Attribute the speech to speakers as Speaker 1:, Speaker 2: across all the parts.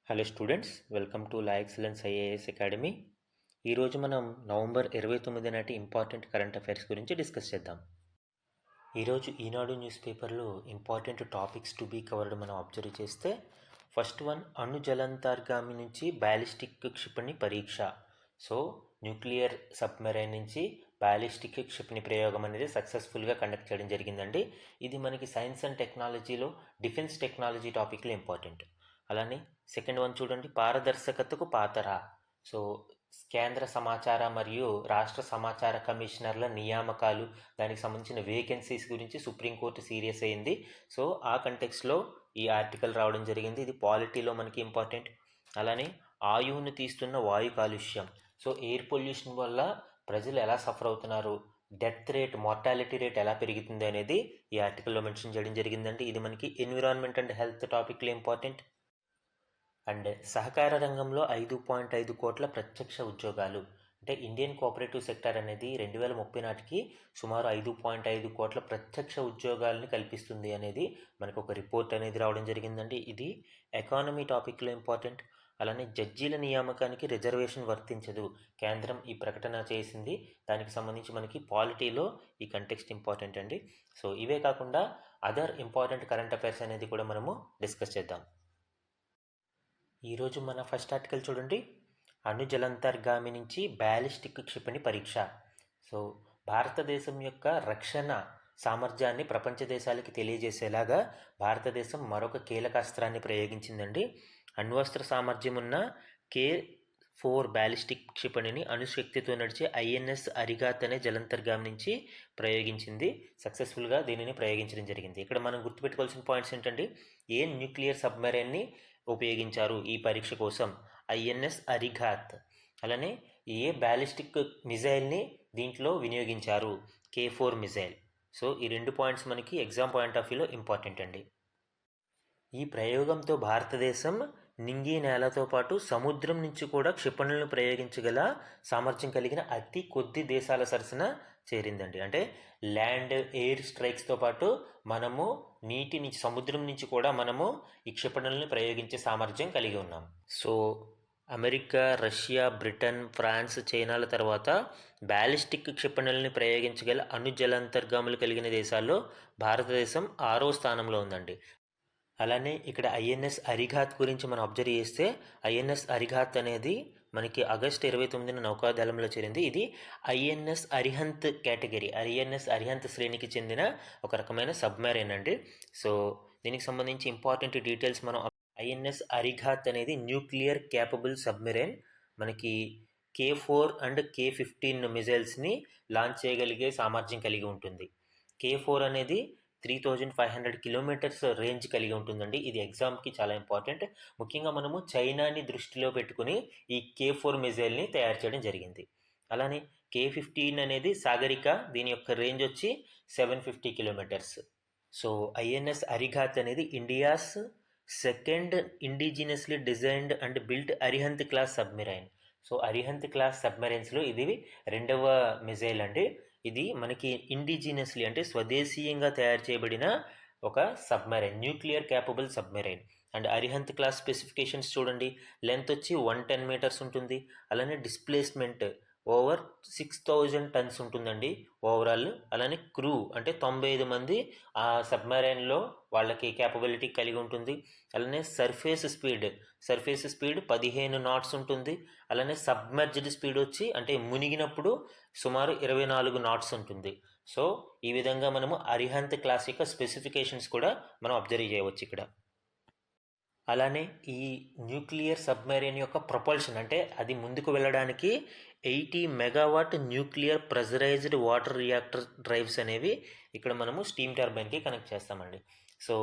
Speaker 1: Hello students, welcome to La Excellence IAS Academy. ఈరోజు మనం November 29 నాటి ఇంపార్టెంట్ కరెంట్ అఫైర్స్ గురించి డిస్కస్ చేద్దాం. ఈరోజు ఈనాడు న్యూస్ పేపర్లో important topics to be covered మనం అబ్జర్వ్ చేస్తే, ఫస్ట్ వన్ అణు జలాంతర్గామి నుంచి బ్యాలిస్టిక్ క్షిపణి పరీక్ష. సో న్యూక్లియర్ సబ్మెరైన్ నుంచి బ్యాలిస్టిక్ క్షిపణి ప్రయోగం అనేది సక్సెస్ఫుల్గా కండక్ట్ చేయడం జరిగిందండి. ఇది మనకి సైన్స్ అండ్ టెక్నాలజీలో డిఫెన్స్ టెక్నాలజీ టాపిక్లో ఇంపార్టెంట్. అలానే సెకండ్ వన్ చూడండి, పారదర్శకతకు పాతర. సో కేంద్ర సమాచార మరియు రాష్ట్ర సమాచార కమిషనర్ల నియామకాలు, దానికి సంబంధించిన వేకెన్సీస్ గురించి సుప్రీంకోర్టు సీరియస్ అయింది. సో ఆ కంటెక్స్లో ఈ ఆర్టికల్ రావడం జరిగింది. ఇది పాలిటీలో మనకి ఇంపార్టెంట్. అలానే ఆయువును తీస్తున్న వాయు కాలుష్యం. సో ఎయిర్ పొల్యూషన్ వల్ల ప్రజలు ఎలా సఫర్ అవుతున్నారు, డెత్ రేట్, మార్టాలిటీ రేట్ ఎలా పెరుగుతుంది అనేది ఈ ఆర్టికల్లో మెన్షన్ చేయడం జరిగిందండి. ఇది మనకి ఎన్విరాన్మెంట్ అండ్ హెల్త్ టాపిక్లో ఇంపార్టెంట్. అండ్ సహకార రంగంలో 5.5 కోట్ల ప్రత్యక్ష ఉద్యోగాలు. అంటే ఇండియన్ కోఆపరేటివ్ సెక్టర్ అనేది 2030 నాటికి సుమారు 5.5 కోట్ల ప్రత్యక్ష ఉద్యోగాలని కల్పిస్తుంది అనేది మనకు ఒక రిపోర్ట్ అనేది రావడం జరిగిందండి. ఇది ఎకానమీ టాపిక్లో ఇంపార్టెంట్. అలానే జడ్జీల నియామకానికి రిజర్వేషన్ వర్తించదు, కేంద్రం ఈ ప్రకటన చేసింది. దానికి సంబంధించి మనకి పాలిటీలో ఈ కంటెక్స్ట్ ఇంపార్టెంట్ అండి. సో ఇవే కాకుండా అదర్ ఇంపార్టెంట్ కరెంట్ అఫైర్స్ అనేది కూడా మనము డిస్కస్ చేద్దాం. ఈరోజు మన ఫస్ట్ ఆర్టికల్ చూడండి, అణు జలాంతర్గామి నుంచి బ్యాలిస్టిక్ క్షిపణి పరీక్ష. సో భారతదేశం యొక్క రక్షణ సామర్థ్యాన్ని ప్రపంచ దేశాలకి తెలియజేసేలాగా భారతదేశం మరొక కీలక అస్త్రాన్ని ప్రయోగించిందండి. అణ్వస్త్ర సామర్థ్యం ఉన్న K4 బ్యాలిస్టిక్ క్షిపణిని అణుశక్తితో నడిచే INS అరిగాత్ అనే జలాంతర్గామి నుంచి ప్రయోగించింది. సక్సెస్ఫుల్గా దీనిని ప్రయోగించడం జరిగింది. ఇక్కడ మనం గుర్తుపెట్టుకోవాల్సిన పాయింట్స్ ఏంటంటే, ఏ న్యూక్లియర్ సబ్మెరైన్ని ఉపయోగించారు ఈ పరీక్ష కోసం, INS అరిఘాత్. అలానే ఏ బ్యాలిస్టిక్ మిజైల్ని దీంట్లో వినియోగించారు, K4 మిజైల్. సో ఈ రెండు పాయింట్స్ మనకి ఎగ్జామ్ పాయింట్ ఆఫ్ వ్యూలో ఇంపార్టెంట్ అండి. ఈ ప్రయోగంతో భారతదేశం నింగి నేలతో పాటు సముద్రం నుంచి కూడా క్షిపణులను ప్రయోగించగల సామర్థ్యం కలిగిన అతి కొద్ది దేశాల సరసన చేరిందండి. అంటే ల్యాండ్ ఎయిర్ స్ట్రైక్స్తో పాటు మనము నీటి నుంచి, సముద్రం నుంచి కూడా మనము ఈ క్షిపణులను ప్రయోగించే సామర్థ్యం కలిగి ఉన్నాం. So America, Russia, Britain, France, చైనాల తర్వాత బ్యాలిస్టిక్ క్షిపణులని ప్రయోగించగల అణు జలాంతర్గాములు కలిగిన దేశాల్లో భారతదేశం 6వ స్థానంలో ఉందండి. అలానే ఇక్కడ INS అరిఘాత్ గురించి మనం అబ్జర్వ్ చేస్తే, INS అరిఘాత్ అనేది మనకి ఆగస్టు 29న నౌకాదళంలో చేరింది. ఇది INS Arihant category, INS Arihant శ్రేణికి చెందిన ఒక రకమైన సబ్మెరైన్ అండి. సో దీనికి సంబంధించి ఇంపార్టెంట్ డీటెయిల్స్ మనం, INS అరిఘాత్ అనేది న్యూక్లియర్ క్యాపబుల్ సబ్మెరైన్. మనకి K4 అండ్ K15 మిజైల్స్ని లాంచ్ చేయగలిగే సామర్థ్యం కలిగి ఉంటుంది. K4 అనేది 3500 కిలోమీటర్స్ రేంజ్ కలిగి ఉంటుందండి. ఇది ఎగ్జామ్కి చాలా ఇంపార్టెంట్. ముఖ్యంగా మనము చైనాని దృష్టిలో పెట్టుకుని ఈ K4 మిజైల్ని తయారు చేయడం జరిగింది. అలానే K15 అనేది సాగరిక, దీని యొక్క రేంజ్ వచ్చి 750 కిలోమీటర్స్. సో INS అరిఘాత్ అనేది India's second indigenously designed and built Arihant class submarine. So Arihant class సబ్మెరైన్స్లో ఇది రెండవ మిజైల్ అండి. ఇది మనకి ఇండిజినస్లీ అంటే స్వదేశీయంగా తయారు చేయబడిన ఒక submarine, nuclear capable submarine. And Arihant class specifications చూడండి, లెంత్ వచ్చి 110 మీటర్స్ ఉంటుంది. అలానే డిస్ప్లేస్మెంట్ ఓవర్ 6000 టన్స్ ఉంటుందండి ఓవరాల్. అలానే క్రూ అంటే 95 మంది ఆ సబ్మెరైన్లో వాళ్ళకి క్యాపబిలిటీ కలిగి ఉంటుంది. అలానే సర్ఫేస్ స్పీడ్ 15 knots ఉంటుంది. అలానే సబ్మర్జ్డ్ స్పీడ్ వచ్చి అంటే మునిగినప్పుడు సుమారు 24 knots ఉంటుంది. సో ఈ విధంగా మనము అరిహంత్ క్లాస్ యొక్క స్పెసిఫికేషన్స్ కూడా మనం అబ్జర్వ్ చేయవచ్చు ఇక్కడ. అలానే ఈ న్యూక్లియర్ సబ్మెరైన్ యొక్క ప్రొపల్షన్ అంటే అది ముందుకు వెళ్ళడానికి 80 megawatt nuclear pressurised water reactor drives అనేవి ఇక్కడ మనము స్టీమ్ టర్బైన్కి కనెక్ట్ చేస్తామండి. సో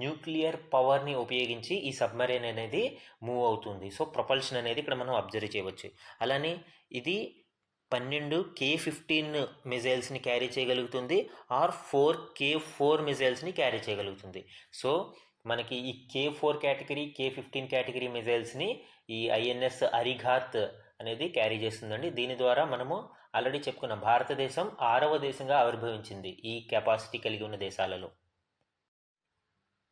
Speaker 1: న్యూక్లియర్ పవర్ని ఉపయోగించి ఈ సబ్మెరైన్ అనేది మూవ్ అవుతుంది. సో ప్రొపల్షన్ అనేది ఇక్కడ మనం అబ్జర్వ్ చేయవచ్చు. అలానే ఇది 12 K15 మిజైల్స్ని క్యారీ చేయగలుగుతుంది, ఆర్ 4 K4 మిజైల్స్ని క్యారీ చేయగలుగుతుంది. సో మనకి ఈ K4 కేటగిరీ, K15 కేటగిరీ మిజైల్స్ని ఈ INS అరిఘాత్ అనేది క్యారీ చేస్తుందండి. దీని ద్వారా మనము ఆల్రెడీ చెప్పుకున్న భారతదేశం 6వ దేశంగా ఆవిర్భవించింది ఈ కెపాసిటీ కలిగి ఉన్న దేశాలలో.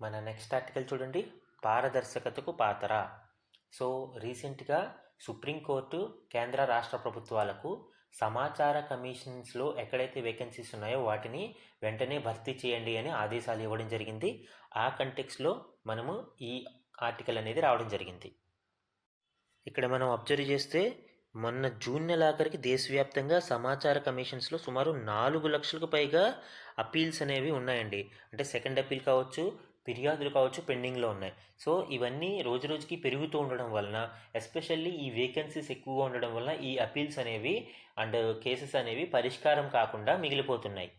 Speaker 1: మన నెక్స్ట్ ఆర్టికల్ చూడండి, పారదర్శకతకు పాతర. సో రీసెంట్గా సుప్రీంకోర్టు కేంద్ర రాష్ట్ర ప్రభుత్వాలకు సమాచార కమిషన్స్లో ఎక్కడైతే వేకెన్సీస్ ఉన్నాయో వాటిని వెంటనే భర్తీ చేయండి అని ఆదేశాలు ఇవ్వడం జరిగింది. ఆ కంటెక్స్లో మనము ఈ ఆర్టికల్ అనేది రావడం జరిగింది. ఇక్కడ మనం అబ్జర్వ్ చేస్తే మొన్న జూన్ నెలాఖరికి దేశవ్యాప్తంగా సమాచార కమిషన్స్లో సుమారు 4 లక్షలకు పైగా అపీల్స్ అనేవి ఉన్నాయండి. అంటే సెకండ్ అపీల్ కావచ్చు, ఫిర్యాదులు కావచ్చు, పెండింగ్లో ఉన్నాయి. సో ఇవన్నీ రోజు రోజుకి పెరుగుతూ ఉండడం వలన, ఎస్పెషల్లీ ఈ వేకెన్సీస్ ఎక్కువగా ఉండడం వలన ఈ అపీల్స్ అనేవి అండ్ కేసెస్ అనేవి పరిష్కారం కాకుండా మిగిలిపోతున్నాయి.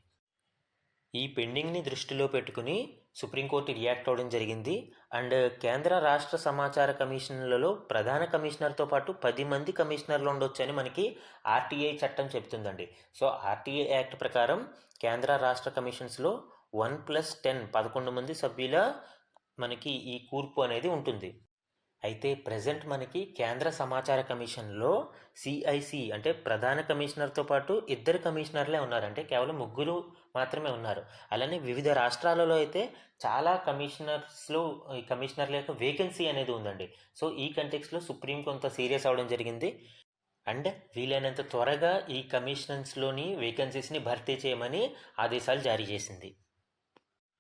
Speaker 1: ఈ పెండింగ్ని దృష్టిలో పెట్టుకుని సుప్రీంకోర్టు రియాక్ట్ అవ్వడం జరిగింది. అండ్ కేంద్ర రాష్ట్ర సమాచార కమిషన్లలో ప్రధాన కమిషనర్తో పాటు 10 మంది కమిషనర్లు ఉండొచ్చు అని మనకి ఆర్టీఐ చట్టం చెప్తుందండి. సో ఆర్టీఐ యాక్ట్ ప్రకారం కేంద్ర రాష్ట్ర కమిషన్స్లో 1+10 11 మంది సభ్యుల మనకి ఈ కూర్పు అనేది ఉంటుంది. అయితే ప్రజెంట్ మనకి కేంద్ర సమాచార కమిషన్లో సిఐసి అంటే ప్రధాన కమిషనర్తో పాటు 2 కమిషనర్లే ఉన్నారు. అంటే కేవలం 3 మాత్రమే ఉన్నారు. అలానే వివిధ రాష్ట్రాలలో అయితే చాలా కమిషనర్స్లో ఈ కమిషనర్ల యొక్క వేకెన్సీ అనేది ఉందండి. సో ఈ కంటెక్స్లో సుప్రీం కొంత సీరియస్ అవ్వడం జరిగింది అండ్ వీలైనంత త్వరగా ఈ కమిషనర్స్లోని వేకెన్సీస్ని భర్తీ చేయమని ఆదేశాలు జారీ చేసింది.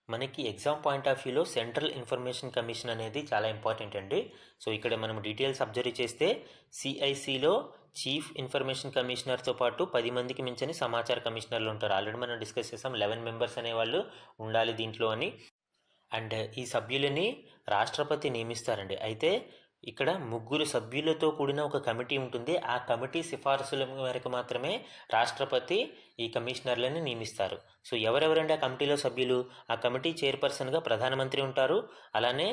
Speaker 1: మనకి ఎగ్జామ్ పాయింట్ ఆఫ్ వ్యూలో సెంట్రల్ ఇన్ఫర్మేషన్ కమిషన్ అనేది చాలా ఇంపార్టెంట్ అండి. సో ఇక్కడ మనం డీటెయిల్స్ అబ్జర్వ్ చేస్తే సిఐసిలో చీఫ్ ఇన్ఫర్మేషన్ కమిషనర్తో పాటు 10 మందికి మించని సమాచార కమిషనర్లు ఉంటారు. ఆల్రెడీ మనం డిస్కస్ చేసాం 11 మెంబర్స్ అనేవాళ్ళు ఉండాలి దీంట్లో అని. అండ్ ఈ సభ్యులని రాష్ట్రపతి నియమిస్తారండి. అయితే ఇక్కడ 3 సభ్యులతో కూడిన ఒక కమిటీ ఉంటుంది. ఆ కమిటీ సిఫార్సుల మేరకు మాత్రమే రాష్ట్రపతి ఈ కమిషనర్లని నియమిస్తారు. సో ఎవరెవరండి ఆ కమిటీలో సభ్యులు? ఆ కమిటీ చైర్పర్సన్గా ప్రధానమంత్రి ఉంటారు. అలానే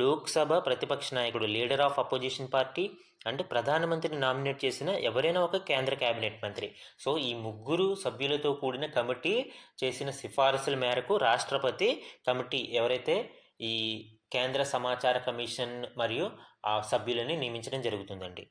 Speaker 1: లోక్సభ ప్రతిపక్ష నాయకుడు, లీడర్ ఆఫ్ అపోజిషన్ పార్టీ అంటే ప్రధానమంత్రిని నామినేట్ చేసిన ఎవరైనా ఒక కేంద్ర కేబినెట్ మంత్రి. సో ఈ 3 సభ్యులతో కూడిన కమిటీ చేసిన సిఫారసుల మేరకు రాష్ట్రపతి కమిటీ ఎవరైతే ఈ కేంద్ర సమాచార కమిషన్ మరియు ఆ సభ్యులని నియమించడం జరుగుతుందండి.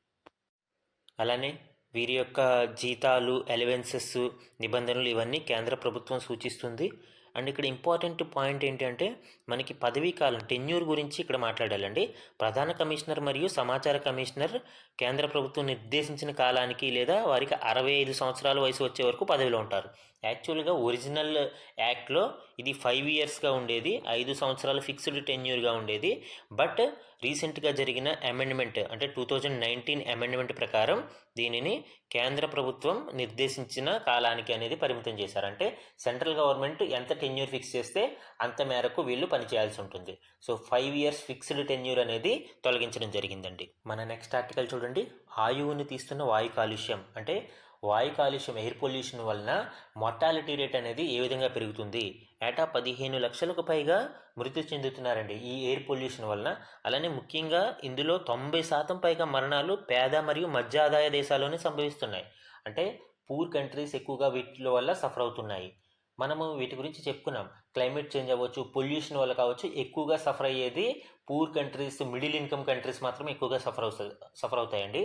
Speaker 1: అలానే వీరి యొక్క జీతాలు, అలవెన్సెస్, నిబంధనలు ఇవన్నీ కేంద్ర ప్రభుత్వం సూచిస్తుంది. అండ్ ఇక్కడ ఇంపార్టెంట్ పాయింట్ ఏంటంటే మనకి పదవీ కాలం టెన్యూర్ గురించి ఇక్కడ మాట్లాడాలండి. ప్రధాన కమిషనర్ మరియు సమాచార కమిషనర్ కేంద్ర ప్రభుత్వం నిర్దేశించిన కాలానికి లేదా వారికి 65 సంవత్సరాల వయసు వచ్చే వరకు పదవిలో ఉంటారు. యాక్చువల్గా ఒరిజినల్ యాక్ట్లో ఇది 5 ఇయర్స్గా ఉండేది, 5 సంవత్సరాలు ఫిక్స్డ్ టెన్యూర్గా ఉండేది. బట్ రీసెంట్గా జరిగిన అమెండ్మెంట్ అంటే 2019 అమెండ్మెంట్ ప్రకారం దీనిని కేంద్ర ప్రభుత్వం నిర్దేశించిన కాలానికి అనేది పరిమితం చేశారు. అంటే సెంట్రల్ గవర్నమెంట్ ఎంత టెన్యూర్ ఫిక్స్ చేస్తే అంత మేరకు వీళ్ళు పనిచేయాల్సి ఉంటుంది. సో 5 ఇయర్స్ ఫిక్స్డ్ టెన్యూర్ అనేది తొలగించడం జరిగిందండి. మన నెక్స్ట్ ఆర్టికల్ చూడండి. ఆయువుని తీస్తున్న వాయు కాలుష్యం అంటే వాయు కాలుష్యం, ఎయిర్ పొల్యూషన్ వలన మార్టాలిటీ రేట్ అనేది ఏ విధంగా పెరుగుతుంది? ఏటా 15 లక్షలకు పైగా మృతి చెందుతున్నారండి ఈ ఎయిర్ పొల్యూషన్ వలన. అలానే ముఖ్యంగా ఇందులో 90% పైగా మరణాలు పేద మరియు మధ్య ఆదాయ దేశాల్లోనే సంభవిస్తున్నాయి. అంటే పూర్ కంట్రీస్ ఎక్కువగా వీటి వల్ల సఫర్ అవుతున్నాయి. మనము వీటి గురించి చెప్పుకున్నాం. క్లైమేట్ చేంజ్ అవ్వచ్చు, పొల్యూషన్ వల్ల కావచ్చు, ఎక్కువగా సఫర్ అయ్యేది poor countries, middle income countries మాత్రమే ఎక్కువగా సఫర్ అవుతాయండి.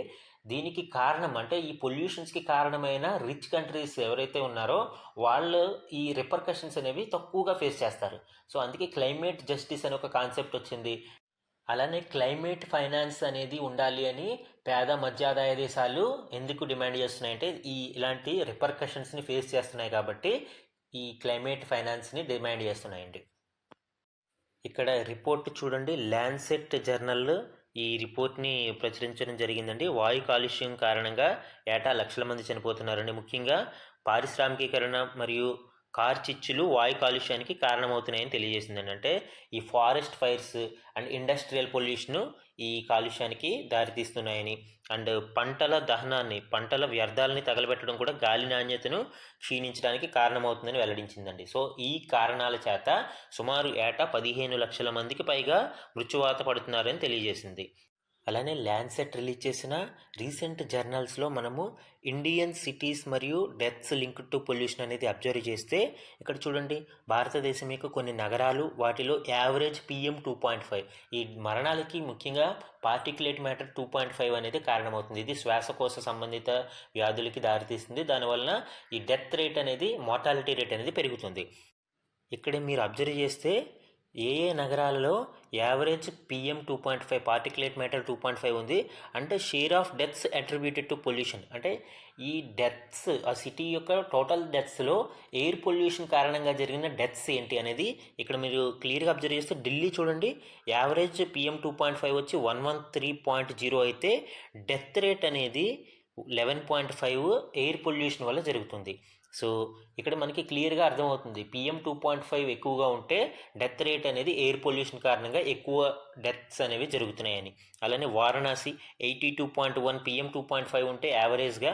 Speaker 1: దీనికి కారణం అంటే ఈ పొల్యూషన్స్కి కారణమైన రిచ్ కంట్రీస్ ఎవరైతే ఉన్నారో వాళ్ళు ఈ రిపర్కషన్స్ అనేవి తక్కువగా ఫేస్ చేస్తారు. సో అందుకే క్లైమేట్ జస్టిస్ అనే ఒక కాన్సెప్ట్ వచ్చింది. అలానే క్లైమేట్ ఫైనాన్స్ అనేది ఉండాలి అని పేద మధ్యాదాయ దేశాలు ఎందుకు డిమాండ్ చేస్తున్నాయంటే ఇలాంటి రిపర్కషన్స్ని ఫేస్ చేస్తున్నాయి కాబట్టి ఈ క్లైమేట్ ఫైనాన్స్ని డిమాండ్ చేస్తున్నాయండి. ఇక్కడ రిపోర్ట్ చూడండి, ల్యాన్సెట్ జర్నల్ ఈ రిపోర్ట్ని ప్రచురించడం జరిగిందండి. వాయు కాలుష్యం కారణంగా ఏటా లక్షల మంది చనిపోతున్నారండి. ముఖ్యంగా పారిశ్రామికీకరణ మరియు కార్చిచ్చులు వాయు కాలుష్యానికి కారణమవుతున్నాయని తెలియజేసిందండి. అంటే ఈ forest fires and industrial pollution ఈ కాలుష్యానికి దారితీస్తున్నాయని, అండ్ పంటల దహనాన్ని, పంటల వ్యర్థాలని తగలబెట్టడం కూడా గాలి నాణ్యతను క్షీణించడానికి కారణమవుతుందని వెల్లడించిందండి. సో ఈ కారణాల చేత సుమారు ఏటా 15 లక్షల మందికి పైగా మృత్యువాత పడుతున్నారని తెలియజేసింది. అలానే ల్యాన్సెట్ రిలీజ్ చేసిన రీసెంట్ జర్నల్స్లో మనము ఇండియన్ సిటీస్ మరియు డెత్స్ లింక్డ్ టు పొల్యూషన్ అనేది అబ్జర్వ్ చేస్తే ఇక్కడ చూడండి, భారతదేశం యొక్క కొన్ని నగరాలు వాటిలో యావరేజ్ PM 2.5 ఈ మరణాలకి ముఖ్యంగా పార్టిక్యులేట్ మ్యాటర్ 2.5 అనేది కారణమవుతుంది. ఇది శ్వాసకోశ సంబంధిత వ్యాధులకి దారితీస్తుంది. దానివలన ఈ డెత్ రేట్ అనేది, మార్టాలిటీ రేట్ అనేది పెరుగుతుంది. ఇక్కడ మీరు అబ్జర్వ్ చేస్తే ఏ ఏ నగరాలలో యావరేజ్ PM 2.5 పార్టికులేట్ మ్యాటర్ 2.5 ఉంది అంటే share of deaths attributed to pollution, అంటే ఈ డెత్స్ ఆ సిటీ యొక్క టోటల్ డెత్స్లో ఎయిర్ పొల్యూషన్ కారణంగా జరిగిన డెత్స్ ఏంటి అనేది ఇక్కడ మీరు క్లియర్గా అబ్జర్వ్ చేస్తే ఢిల్లీ చూడండి, యావరేజ్ PM 2.5 వచ్చి 113.0 అయితే డెత్ రేట్ అనేది 11.5 ఎయిర్ పొల్యూషన్ వల్ల జరుగుతుంది. సో ఇక్కడ మనకి క్లియర్గా అర్థమవుతుంది PM 2.5 ఎక్కువగా ఉంటే డెత్ రేట్ అనేది ఎయిర్ పొల్యూషన్ కారణంగా ఎక్కువ డెత్స్ అనేవి జరుగుతున్నాయని. అలానే వారణాసి 82.1 PM 2.5 ఉంటే యావరేజ్గా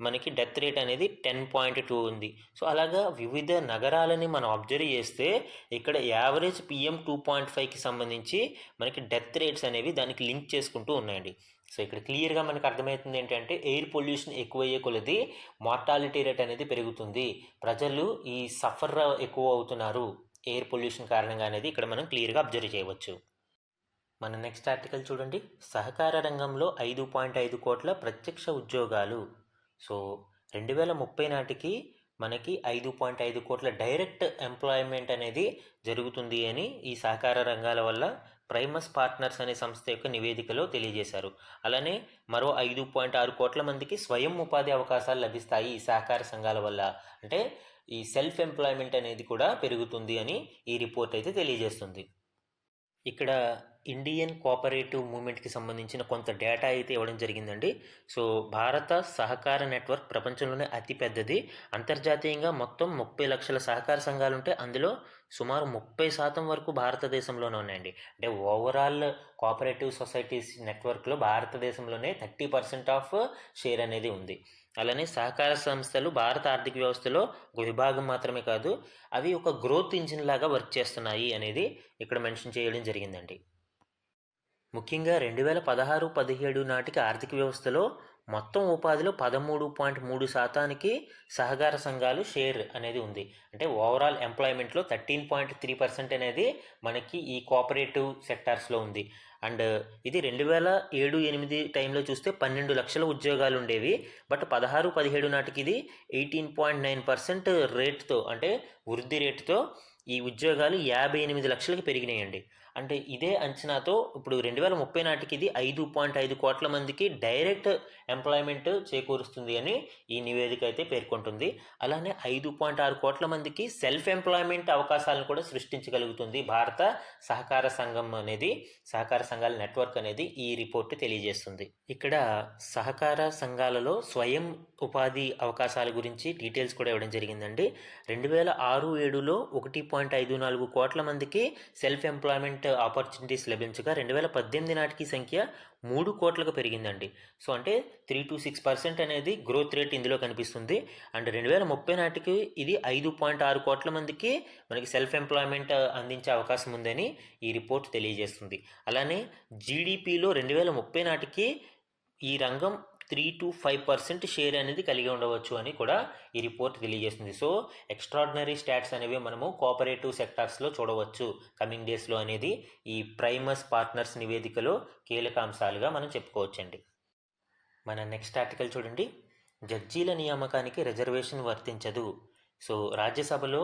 Speaker 1: మనకి డెత్ రేట్ అనేది 10.2 ఉంది. సో అలాగా వివిధ నగరాలని మనం అబ్జర్వ్ చేస్తే ఇక్కడ యావరేజ్ PM 2.5కి సంబంధించి మనకి డెత్ రేట్స్ అనేవి దానికి లింక్ చేసుకుంటూ ఉన్నాయండి. సో ఇక్కడ క్లియర్గా మనకు అర్థమవుతుంది ఏంటంటే ఎయిర్ పొల్యూషన్ ఎక్కువయ్యే కొలది మార్టాలిటీ రేట్ అనేది పెరుగుతుంది, ప్రజలు ఈ సఫర్ ఎక్కువ అవుతున్నారు ఎయిర్ పొల్యూషన్ కారణంగా అనేది ఇక్కడ మనం క్లియర్గా అబ్జర్వ్ చేయవచ్చు. మన నెక్స్ట్ ఆర్టికల్ చూడండి, సహకార రంగంలో 5.5 కోట్ల ప్రత్యక్ష ఉద్యోగాలు. సో 2030 నాటికి మనకి 5.5 కోట్ల డైరెక్ట్ ఎంప్లాయ్మెంట్ అనేది జరుగుతుంది అని ఈ సహకార రంగాల వల్ల ప్రైమస్ పార్ట్నర్స్ అనే సంస్థ యొక్క నివేదికలో తెలియజేశారు. అలానే మరో 5.6 కోట్ల మందికి స్వయం ఉపాధి అవకాశాలు లభిస్తాయి ఈ సహకార సంఘాల వల్ల, అంటే ఈ సెల్ఫ్ ఎంప్లాయ్మెంట్ అనేది కూడా పెరుగుతుంది అని ఈ రిపోర్ట్ అయితే తెలియజేస్తుంది. ఇక్కడ ఇండియన్ కోఆపరేటివ్ మూవ్మెంట్కి సంబంధించిన కొంత డేటా అయితే ఇవ్వడం జరిగిందండి. సో భారత సహకార నెట్వర్క్ ప్రపంచంలోనే అతిపెద్దది. అంతర్జాతీయంగా మొత్తం 30 లక్షల సహకార సంఘాలు ఉంటే అందులో సుమారు 30% వరకు భారతదేశంలోనే ఉన్నాయండి. అంటే ఓవరాల్ కోఆపరేటివ్ సొసైటీస్ నెట్వర్క్లో భారతదేశంలోనే 30% ఆఫ్ షేర్ అనేది ఉంది. అలానే సహకార సంస్థలు భారత ఆర్థిక వ్యవస్థలో ఒక విభాగం మాత్రమే కాదు, అవి ఒక గ్రోత్ ఇంజిన్ లాగా వర్క్ చేస్తున్నాయి అనేది ఇక్కడ మెన్షన్ చేయడం జరిగిందండి. ముఖ్యంగా 2016-17 నాటికి ఆర్థిక వ్యవస్థలో మొత్తం ఉపాధిలో 13.3% సహకార సంఘాలు షేర్ అనేది ఉంది. అంటే ఓవరాల్ ఎంప్లాయ్మెంట్లో 13.3% అనేది మనకి ఈ కోఆపరేటివ్ సెక్టార్స్లో ఉంది. అండ్ ఇది 2007-8 టైంలో చూస్తే 12 లక్షల ఉద్యోగాలు ఉండేవి. బట్ 16-17 నాటికి ఇది 18.9% రేట్తో, అంటే వృద్ధి రేటుతో ఈ ఉద్యోగాలు 58 లక్షలకి పెరిగినాయండి. అంటే ఇదే అంచనాతో ఇప్పుడు 2030 నాటికి ఇది 5.5 కోట్ల మందికి డైరెక్ట్ ఎంప్లాయ్మెంట్ చేకూరుస్తుంది అని ఈ నివేదిక అయితే పేర్కొంటుంది. అలానే 5.6 కోట్ల మందికి సెల్ఫ్ ఎంప్లాయ్మెంట్ అవకాశాలను కూడా సృష్టించగలుగుతుంది భారత సహకార సంఘం అనేది, సహకార సంఘాల నెట్వర్క్ అనేది ఈ రిపోర్ట్ తెలియజేస్తుంది. ఇక్కడ సహకార సంఘాలలో స్వయం ఉపాధి అవకాశాల గురించి డీటెయిల్స్ కూడా ఇవ్వడం జరిగిందండి. 2006-7లో 1.54 కోట్ల మందికి సెల్ఫ్ ఎంప్లాయ్మెంట్ ఆపర్చునిటీస్ లభించగా 2018 నాటికి సంఖ్య 3 కోట్లకు పెరిగిందండి. సో అంటే 3-6% అనేది గ్రోత్ రేట్ ఇందులో కనిపిస్తుంది. అండ్ 2030 నాటికి ఇది 5.6 కోట్ల మందికి మనకి సెల్ఫ్ ఎంప్లాయ్మెంట్ అందించే అవకాశం ఉందని ఈ రిపోర్ట్ తెలియజేస్తుంది. అలానే జీడిపిలో 2030 నాటికి ఈ రంగం 3-5% షేర్ అనేది కలిగి ఉండవచ్చు అని కూడా ఈ రిపోర్ట్ తెలియజేస్తుంది. సో ఎక్స్ట్రాడినరీ స్టాట్స్ అనేవి మనము కోఆపరేటివ్ సెక్టార్స్లో చూడవచ్చు కమింగ్ డేస్లో అనేది ఈ ప్రైమస్ పార్ట్నర్స్ నివేదికలో కీలక అంశాలుగా మనం చెప్పుకోవచ్చండి. మన నెక్స్ట్ ఆర్టికల్ చూడండి, జడ్జీల నియామకానికి రిజర్వేషన్ వర్తించదు. సో రాజ్యసభలో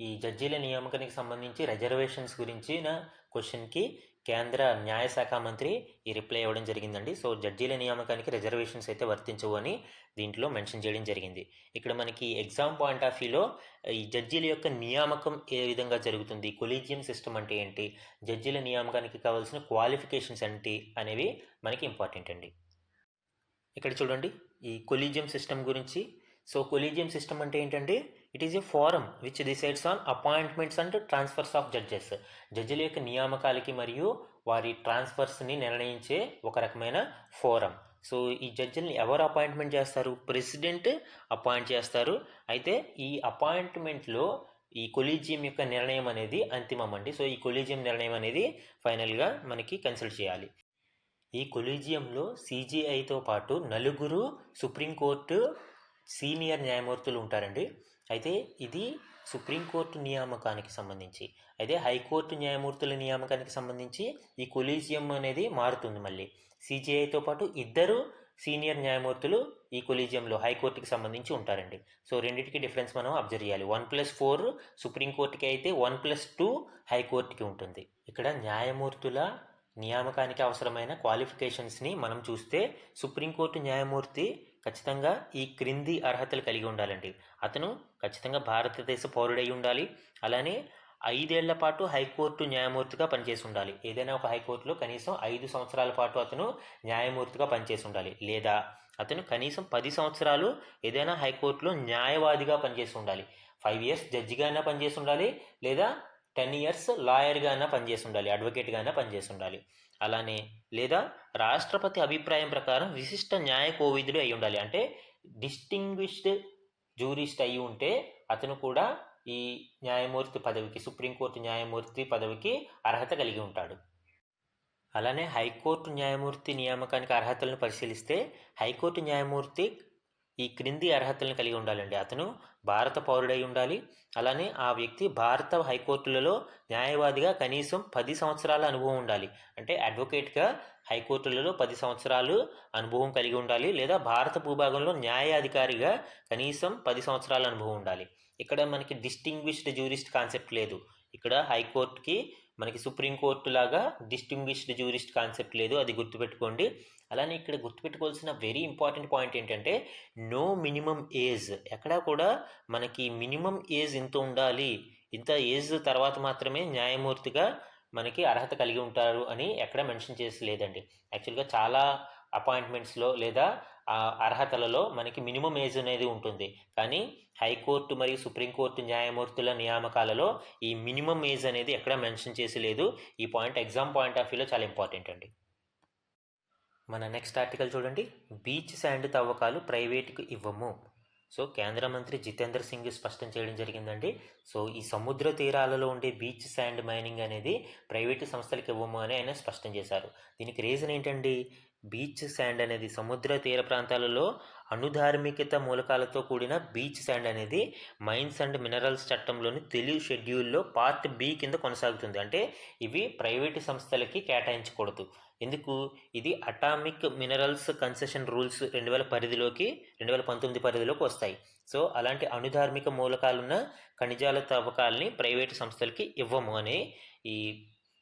Speaker 1: ఈ జడ్జీల నియామకానికి సంబంధించి రిజర్వేషన్స్ గురించిన క్వశ్చన్కి కేంద్ర న్యాయశాఖ మంత్రి ఈ రిప్లై ఇవ్వడం జరిగిందండి. సో జడ్జీల నియామకానికి రిజర్వేషన్స్ అయితే వర్తించవు అని దీంట్లో మెన్షన్ చేయడం జరిగింది. ఇక్కడ మనకి ఎగ్జామ్ పాయింట్ ఆఫ్ వ్యూలో ఈ జడ్జీల యొక్క నియామకం ఏ విధంగా జరుగుతుంది, కొలీజియం సిస్టమ్ అంటే ఏంటి, జడ్జీల నియామకానికి కావాల్సిన క్వాలిఫికేషన్స్ ఏంటి అనేవి మనకి ఇంపార్టెంట్ అండి. ఇక్కడ చూడండి ఈ కొలీజియం సిస్టమ్ గురించి. సో కొలీజియం సిస్టమ్ అంటే ఏంటంటే it is a forum which decides on appointments and transfers of judges. జడ్జిల యొక్క నియామకాలకి మరియు వారి ట్రాన్స్ఫర్స్ని నిర్ణయించే ఒక రకమైన ఫోరం. సో ఈ జడ్జిని ఎవరు అపాయింట్మెంట్ చేస్తారు, ప్రెసిడెంట్ అపాయింట్ చేస్తారు. అయితే ఈ అపాయింట్మెంట్లో ఈ కొలీజియం యొక్క నిర్ణయం అనేది అంతిమం అండి. సో ఈ కొలీజియం నిర్ణయం అనేది ఫైనల్గా మనకి కన్సల్ట్ చేయాలి. ఈ కొలీజియంలో CJIతో పాటు 4 సుప్రీంకోర్టు సీనియర్ న్యాయమూర్తులు ఉంటారండి. అయితే ఇది సుప్రీంకోర్టు నియామకానికి సంబంధించి. అయితే హైకోర్టు న్యాయమూర్తుల నియామకానికి సంబంధించి ఈ కొలీజియం అనేది మారుతుంది. మళ్ళీ CJIతో పాటు 2 సీనియర్ న్యాయమూర్తులు ఈ కొలీజియంలో హైకోర్టుకి సంబంధించి ఉంటారండి. సో రెండింటికి డిఫరెన్స్ మనం అబ్జర్వ్ చేయాలి. 1+4 సుప్రీంకోర్టుకి అయితే 1+2 హైకోర్టుకి ఉంటుంది. ఇక్కడ న్యాయమూర్తుల నియామకానికి అవసరమైన క్వాలిఫికేషన్స్ని మనం చూస్తే సుప్రీంకోర్టు న్యాయమూర్తి ఖచ్చితంగా ఈ క్రింది అర్హతలు కలిగి ఉండాలండి. అతను ఖచ్చితంగా భారతదేశ పౌరుడై ఉండాలి. అలానే 5 ఏళ్ల పాటు హైకోర్టు న్యాయమూర్తిగా పనిచేసి ఉండాలి. ఏదైనా ఒక హైకోర్టులో కనీసం 5 సంవత్సరాల పాటు అతను న్యాయమూర్తిగా పనిచేసి ఉండాలి. లేదా అతను కనీసం 10 సంవత్సరాలు ఏదైనా హైకోర్టులో న్యాయవాదిగా పనిచేసి ఉండాలి. 5 ఇయర్స్ జడ్జిగా అయినా పనిచేసి ఉండాలి, లేదా 10 ఇయర్స్ లాయర్గా అయినా పనిచేసి ఉండాలి, అడ్వకేట్గా అయినా పనిచేసి ఉండాలి. అలానే లేదా రాష్ట్రపతి అభిప్రాయం ప్రకారం విశిష్ట న్యాయ కోవిదుడు అయి ఉండాలి. అంటే డిస్టింగ్విష్డ్ జూరిస్ట్ అయి ఉంటే అతను కూడా ఈ న్యాయమూర్తి పదవికి, సుప్రీంకోర్టు న్యాయమూర్తి పదవికి అర్హత కలిగి ఉంటాడు. అలానే హైకోర్టు న్యాయమూర్తి నియామకానికి అర్హతలను పరిశీలిస్తే హైకోర్టు న్యాయమూర్తి ఈ క్రింది అర్హతలను కలిగి ఉండాలండి. అతను భారత పౌరుడై ఉండాలి. అలానే ఆ వ్యక్తి భారత హైకోర్టులలో న్యాయవాదిగా కనీసం 10 సంవత్సరాల అనుభవం ఉండాలి. అంటే అడ్వకేట్గా హైకోర్టులలో 10 సంవత్సరాలు అనుభవం కలిగి ఉండాలి. లేదా భారత భూభాగంలో న్యాయాధికారిగా కనీసం 10 సంవత్సరాల అనుభవం ఉండాలి. ఇక్కడ మనకి డిస్టింగ్విష్డ్ జ్యూరిస్ట్ కాన్సెప్ట్ లేదు. ఇక్కడ హైకోర్టుకి మనకి సుప్రీంకోర్టు లాగా డిస్టింగ్విష్డ్ జ్యూరిస్ట్ కాన్సెప్ట్ లేదు, అది గుర్తుపెట్టుకోండి. అలానే ఇక్కడ గుర్తుపెట్టుకోవాల్సిన వెరీ ఇంపార్టెంట్ పాయింట్ ఏంటంటే నో మినిమం ఏజ్. ఎక్కడా కూడా మనకి మినిమం ఏజ్ ఇంత ఉండాలి, ఇంత ఏజ్ తర్వాత మాత్రమే న్యాయమూర్తిగా మనకి అర్హత కలిగి ఉంటారు అని ఎక్కడ మెన్షన్ చేసి లేదండి. యాక్చువల్గా చాలా అపాయింట్మెంట్స్లో లేదా అర్హతలలో మనకి మినిమం ఏజ్ అనేది ఉంటుంది. కానీ హైకోర్టు మరియు సుప్రీంకోర్టు న్యాయమూర్తుల నియామకాలలో ఈ మినిమం ఏజ్ అనేది ఎక్కడ మెన్షన్ చేసి లేదు. ఈ పాయింట్ ఎగ్జామ్ పాయింట్ ఆఫ్ వ్యూలో చాలా ఇంపార్టెంట్ అండి. మన నెక్స్ట్ ఆర్టికల్ చూడండి. బీచ్ శాండ్ తవ్వకాలు ప్రైవేటుకు ఇవ్వము. సో కేంద్ర మంత్రి జితేంద్ర సింగ్ స్పష్టం చేయడం జరిగిందండి. సో ఈ సముద్ర తీరాలలో ఉండే బీచ్ శాండ్ మైనింగ్ అనేది ప్రైవేటు సంస్థలకు ఇవ్వము అని ఆయన స్పష్టం చేశారు. దీనికి రీజన్ ఏంటండి? బీచ్ శాండ్ అనేది సముద్ర తీర ప్రాంతాలలో అణుధార్మికత మూలకాలతో కూడిన బీచ్ శాండ్ అనేది మైన్స్ అండ్ మినరల్స్ చట్టంలోని తెలుగు షెడ్యూల్లో పార్ట్ బి కింద కొనసాగుతుంది. అంటే ఇవి ప్రైవేటు సంస్థలకి కేటాయించకూడదు. ఎందుకు? ఇది అటామిక్ మినరల్స్ కన్సెషన్ రూల్స్ 2019 పరిధిలోకి వస్తాయి. సో అలాంటి అణుధార్మిక మూలకాలున్న ఖనిజాల తవ్వకాలని ప్రైవేటు సంస్థలకి ఇవ్వము అని ఈ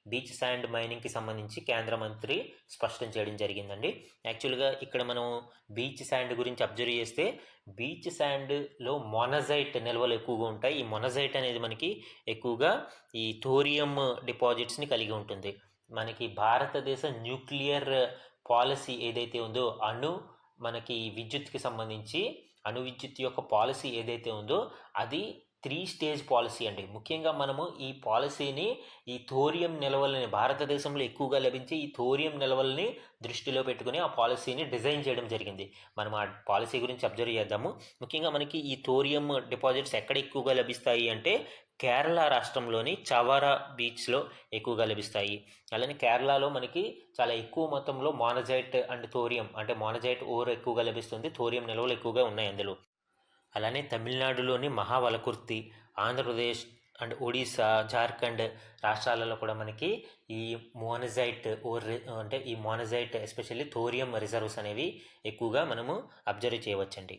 Speaker 1: బీచ్ శాండ్ మైనింగ్కి సంబంధించి కేంద్ర మంత్రి స్పష్టం చేయడం జరిగిందండి. యాక్చువల్గా ఇక్కడ మనం బీచ్ శాండ్ గురించి అబ్జర్వ్ చేస్తే బీచ్ శాండ్లో మొనజైట్ నిల్వలు ఎక్కువగా ఉంటాయి. ఈ మొనజైట్ అనేది మనకి ఎక్కువగా ఈ థోరియం డిపాజిట్స్ని కలిగి ఉంటుంది. మనకి భారతదేశ న్యూక్లియర్ పాలసీ ఏదైతే ఉందో మనకి విద్యుత్కి సంబంధించి అణు విద్యుత్ యొక్క పాలసీ ఏదైతే ఉందో అది 3 స్టేజ్ పాలసీ అండి. ముఖ్యంగా మనము ఈ పాలసీని ఈ థోరియం నిల్వలని భారతదేశంలో ఎక్కువగా లభించే ఈ థోరియం నిల్వల్ని దృష్టిలో పెట్టుకుని ఆ పాలసీని డిజైన్ చేయడం జరిగింది. మనం ఆ పాలసీ గురించి అబ్జర్వ్ చేద్దాము. ముఖ్యంగా మనకి ఈ థోరియం డిపాజిట్స్ ఎక్కడ ఎక్కువగా లభిస్తాయి అంటే కేరళ రాష్ట్రంలోని చవారా బీచ్లో ఎక్కువగా లభిస్తాయి. అలానే కేరళలో మనకి చాలా ఎక్కువ మొత్తంలో మోనజైట్ అండ్ థోరియం అంటే మోనజైట్ ఓర్ ఎక్కువగా లభిస్తుంది. థోరియం నిల్వలు ఎక్కువగా ఉన్నాయి అందులో. అలానే తమిళనాడులోని మహావలకుర్తి, ఆంధ్రప్రదేశ్ అండ్ ఒడిశా, జార్ఖండ్ రాష్ట్రాలలో కూడా మనకి ఈ మోనజైట్ ఓర్ అంటే ఈ మోనజైట్ ఎస్పెషల్లీ థోరియం రిజర్వ్స్ అనేవి ఎక్కువగా మనము అబ్జర్వ్ చేయవచ్చండి.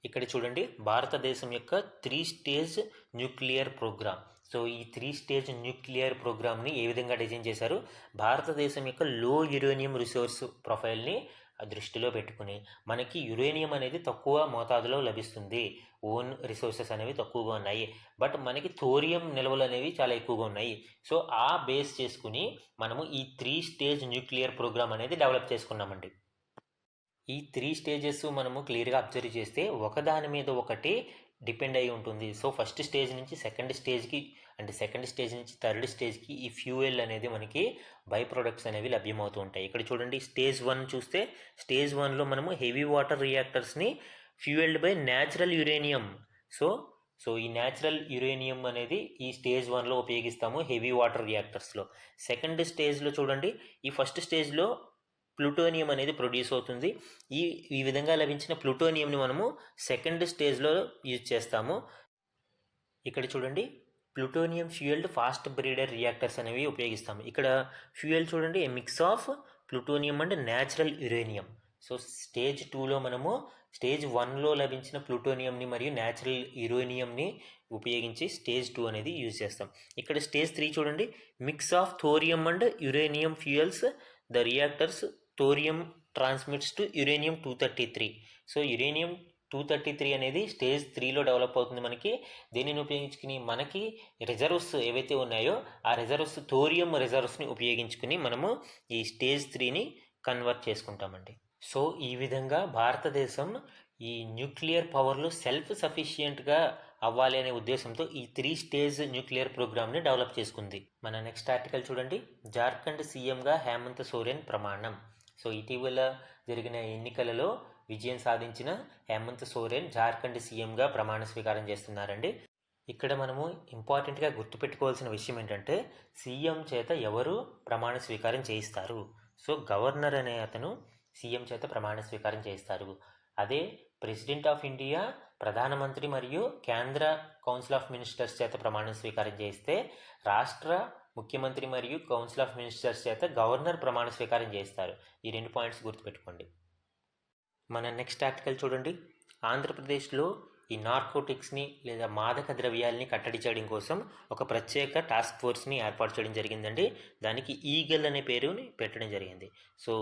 Speaker 1: ఇక్కడ చూడండి భారతదేశం యొక్క 3 స్టేజ్ న్యూక్లియర్ ప్రోగ్రామ్. సో ఈ 3 స్టేజ్ న్యూక్లియర్ ప్రోగ్రామ్ని ఏ విధంగా డిజైన్ చేశారు? భారతదేశం యొక్క లో యురేనియం రిసోర్స్ ప్రొఫైల్ని దృష్టిలో పెట్టుకుని మనకి యురేనియం అనేది తక్కువ మోతాదులో లభిస్తుంది, ఓన్ రిసోర్సెస్ అనేవి తక్కువగా ఉన్నాయి, బట్ మనకి థోరియం నిల్వలు అనేవి చాలా ఎక్కువగా ఉన్నాయి. సో ఆ బేస్ చేసుకుని మనము ఈ 3 స్టేజ్ న్యూక్లియర్ ప్రోగ్రామ్ అనేది డెవలప్ చేసుకున్నామండి. ఈ 3 స్టేజెస్ మనము క్లియర్గా అబ్జర్వ్ చేస్తే ఒకదాని మీద ఒకటి డిపెండ్ అయి ఉంటుంది. సో ఫస్ట్ స్టేజ్ నుంచి సెకండ్ స్టేజ్కి అంటే సెకండ్ స్టేజ్ నుంచి థర్డ్ స్టేజ్కి ఈ ఫ్యూయల్ అనేది మనకి బై ప్రొడక్ట్స్ అనేవి లభ్యమవుతూ ఉంటాయి. ఇక్కడ చూడండి స్టేజ్ 1 చూస్తే స్టేజ్ 1లో మనము హెవీ వాటర్ రియాక్టర్స్ని fuelled by natural uranium. So ఈ న్యాచురల్ యురేనియం అనేది ఈ స్టేజ్ 1లో ఉపయోగిస్తాము హెవీ వాటర్ రియాక్టర్స్లో. సెకండ్ స్టేజ్లో చూడండి ఈ ఫస్ట్ స్టేజ్లో ప్లూటోనియం అనేది ప్రొడ్యూస్ అవుతుంది. ఈ విధంగా లభించిన ప్లూటోనియంని మనము సెకండ్ స్టేజ్లో యూజ్ చేస్తాము. ఇక్కడ చూడండి plutonium fuelled fast breeder reactors అనేవి ఉపయోగిస్తాము. ఇక్కడ ఫ్యూయల్ చూడండి a mix of plutonium and natural uranium. So stage 2లో మనము స్టేజ్ 1లో లభించిన ప్లూటోనియంని మరియు న్యాచురల్ యురేనియంని ఉపయోగించి స్టేజ్ 2 అనేది యూజ్ చేస్తాం. ఇక్కడ స్టేజ్ 3 చూడండి, mix of thorium and uranium fuels the reactors thorium transmits to uranium 233. So uranium 233 అనేది స్టేజ్ 3లో డెవలప్ అవుతుంది మనకి. దీనిని ఉపయోగించుకుని మనకి రిజర్వ్స్ ఏవైతే ఉన్నాయో ఆ రిజర్వ్స్ థోరియం రిజర్వ్స్ని ఉపయోగించుకుని మనము ఈ స్టేజ్ 3ని కన్వర్ట్ చేసుకుంటామండి. సో ఈ విధంగా భారతదేశం ఈ న్యూక్లియర్ పవర్లో సెల్ఫ్ సఫిషియెంట్గా అవ్వాలి అనే ఉద్దేశంతో ఈ 3 స్టేజ్ న్యూక్లియర్ ప్రోగ్రామ్ని డెవలప్ చేసుకుంది. మన నెక్స్ట్ ఆర్టికల్ చూడండి, జార్ఖండ్ సీఎంగా హేమంత్ సోరెన్ ప్రమాణం. సో ఇటీవల జరిగిన ఎన్నికలలో విజయం సాధించిన హేమంత్ సోరెన్ జార్ఖండ్ సీఎంగా ప్రమాణ స్వీకారం చేస్తున్నారండి. ఇక్కడ మనము ఇంపార్టెంట్గా గుర్తుపెట్టుకోవాల్సిన విషయం ఏంటంటే సీఎం చేత ఎవరు ప్రమాణ స్వీకారం చేయిస్తారు. సో గవర్నర్ అనే అతను సీఎం చేత ప్రమాణ స్వీకారం చేయిస్తారు. అదే ప్రెసిడెంట్ ఆఫ్ ఇండియా, ప్రధానమంత్రి మరియు కేంద్ర కౌన్సిల్ ఆఫ్ మినిస్టర్స్ చేత ప్రమాణ స్వీకారం చేయిస్తే రాష్ట్ర ముఖ్యమంత్రి మరియు కౌన్సిల్ ఆఫ్ మినిస్టర్స్ చేత గవర్నర్ ప్రమాణ స్వీకారం చేస్తారు. ఈ 2 పాయింట్స్ గుర్తుపెట్టుకోండి. మన నెక్స్ట్ ఆర్టికల్ చూడండి, ఆంధ్రప్రదేశ్లో ఈ నార్కోటిక్స్ని లేదా మాదక ద్రవ్యాలని కట్టడి చేయడం కోసం ఒక ప్రత్యేక టాస్క్ ఫోర్స్ని ఏర్పాటు చేయడం జరిగిందండి. దానికి ఈగల్ అనే పేరుని పెట్టడం జరిగింది. సో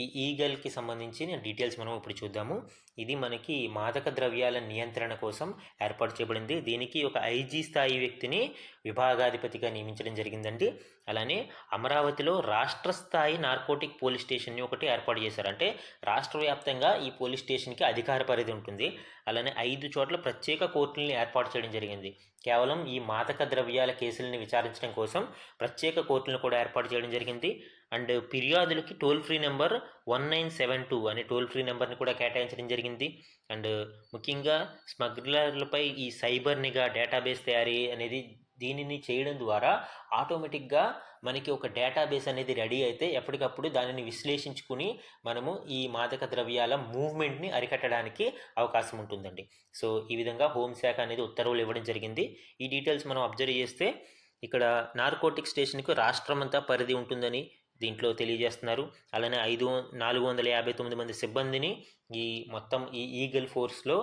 Speaker 1: ఈ ఈగల్కి సంబంధించిన డీటెయిల్స్ మనం ఇప్పుడు చూద్దాము. ఇది మనకి మాదక ద్రవ్యాల నియంత్రణ కోసం ఏర్పాటు చేయబడింది. దీనికి ఒక ఐజీ స్థాయి వ్యక్తిని విభాగాధిపతిగా నియమించడం జరిగిందండి. అలానే అమరావతిలో రాష్ట్ర స్థాయి నార్కోటిక్ పోలీస్ స్టేషన్ని ఒకటి ఏర్పాటు చేశారు. అంటే రాష్ట్ర వ్యాప్తంగా ఈ పోలీస్ స్టేషన్కి అధికార పరిధి ఉంటుంది. అలానే 5 చోట్ల ప్రత్యేక కోర్టుల్ని ఏర్పాటు చేయడం జరిగింది. కేవలం ఈ మాదక ద్రవ్యాల కేసులని విచారించడం కోసం ప్రత్యేక కోర్టులను కూడా ఏర్పాటు చేయడం జరిగింది. అండ్ ఫిర్యాదులకి టోల్ ఫ్రీ నెంబర్ 1972 అనే టోల్ ఫ్రీ నెంబర్ని కూడా కేటాయించడం జరిగింది. అండ్ ముఖ్యంగా స్మగ్లర్లపై ఈ సైబర్ నిఘా డేటాబేస్ తయారీ అనేది దీనిని చేయడం ద్వారా ఆటోమేటిక్గా మనకి ఒక డేటాబేస్ అనేది రెడీ అయితే ఎప్పటికప్పుడు దానిని విశ్లేషించుకుని మనము ఈ మాదక ద్రవ్యాల మూవ్మెంట్ని అరికట్టడానికి అవకాశం ఉంటుందండి. సో ఈ విధంగా హోంశాఖ అనేది ఉత్తర్వులు ఇవ్వడం జరిగింది. ఈ డీటెయిల్స్ మనం అబ్జర్వ్ చేస్తే ఇక్కడ నార్కోటిక్ స్టేషన్కు రాష్ట్రం అంతా పరిధి ఉంటుందని దీంట్లో తెలియజేస్తున్నారు. అలానే 459 మంది సిబ్బందిని ఈ మొత్తం ఈ ఈగల్ ఫోర్స్లో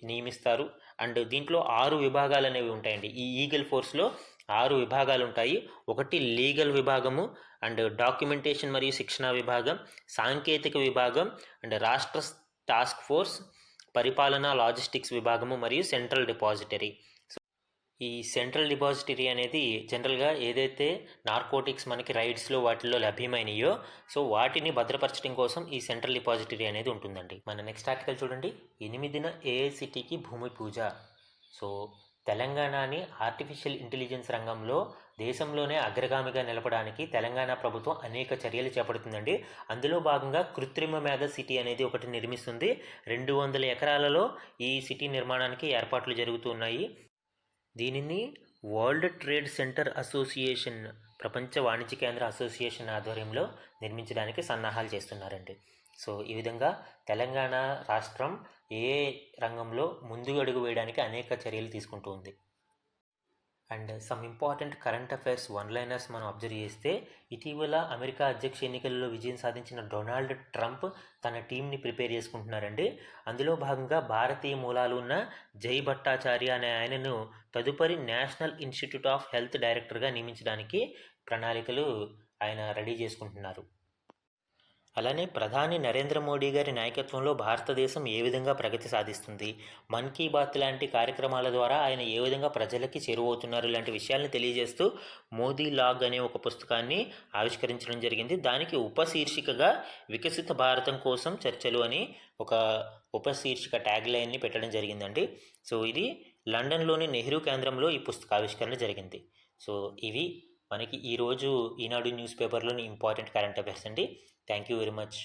Speaker 1: నియమిస్తారు. అండ్ దీంట్లో 6 విభాగాలు అనేవి ఉంటాయండి. ఈ ఈగల్ ఫోర్స్లో 6 విభాగాలు ఉంటాయి. ఒకటి లీగల్ విభాగము, అండ్ డాక్యుమెంటేషన్ మరియు శిక్షణ విభాగం, సాంకేతిక విభాగం, అండ్ రాష్ట్ర టాస్క్ ఫోర్స్, పరిపాలన లాజిస్టిక్స్ విభాగము మరియు సెంట్రల్ డిపాజిటరీ. ఈ సెంట్రల్ డిపాజిటరీ అనేది జనరల్గా ఏదైతే నార్కోటిక్స్ మనకి రైడ్స్లో వాటిల్లో లభ్యమైనయో సో వాటిని భద్రపరచడం కోసం ఈ సెంట్రల్ డిపాజిటరీ అనేది ఉంటుందండి. మన నెక్స్ట్ ఆర్టికల్ చూడండి, 8న ఏఐసిటీకి భూమి పూజ. సో తెలంగాణని ఆర్టిఫిషియల్ ఇంటెలిజెన్స్ రంగంలో దేశంలోనే అగ్రగామిగా నిలపడానికి తెలంగాణ ప్రభుత్వం అనేక చర్యలు చేపడుతుందండి. అందులో భాగంగా కృత్రిమ మేధ సిటీ అనేది ఒకటి నిర్మిస్తుంది. 200 ఎకరాలలో ఈ సిటీ నిర్మాణానికి ఏర్పాట్లు జరుగుతున్నాయి. దీనిని వరల్డ్ ట్రేడ్ సెంటర్ అసోసియేషన్, ప్రపంచ వాణిజ్య కేంద్ర అసోసియేషన్ ఆధ్వర్యంలో నిర్మించడానికి సన్నాహాలు చేస్తున్నారండి. సో ఈ విధంగా తెలంగాణ రాష్ట్రం ఏ రంగంలో ముందు అడుగు వేయడానికి అనేక చర్యలు తీసుకుంటూ ఉంది. And some important current affairs one liners మనం అబ్జర్వ్ చేస్తే ఇటీవల అమెరికా అధ్యక్ష ఎన్నికల్లో విజయం సాధించిన డొనాల్డ్ ట్రంప్ తన టీంని ప్రిపేర్ చేసుకుంటున్నారండి. అందులో భాగంగా భారతీయ మూలాలు ఉన్న జై భట్టాచార్య అనే ఆయనను తదుపరి నేషనల్ ఇన్స్టిట్యూట్ ఆఫ్ హెల్త్ డైరెక్టర్గా నియమించడానికి ప్రణాళికలు ఆయన రెడీ చేసుకుంటున్నారు. అలానే ప్రధాని నరేంద్ర మోడీ గారి నాయకత్వంలో భారతదేశం ఏ విధంగా ప్రగతి సాధిస్తుంది, మన్ కీ బాత్ లాంటి కార్యక్రమాల ద్వారా ఆయన ఏ విధంగా ప్రజలకి చేరువవుతున్నారు ఇలాంటి విషయాలను తెలియజేస్తూ మోదీ లాగ్ అనే ఒక పుస్తకాన్ని ఆవిష్కరించడం జరిగింది. దానికి ఉపశీర్షికగా వికసిత భారతం కోసం చర్చలు అని ఒక ఉపశీర్షిక ట్యాగ్ లైన్ని పెట్టడం జరిగిందండి. సో ఇది లండన్లోని నెహ్రూ కేంద్రంలో ఈ పుస్తక ఆవిష్కరణ జరిగింది. సో ఇవి మనకి ఈరోజు Eenadu news పేపర్లోని important current affairs అండి. Thank you very much.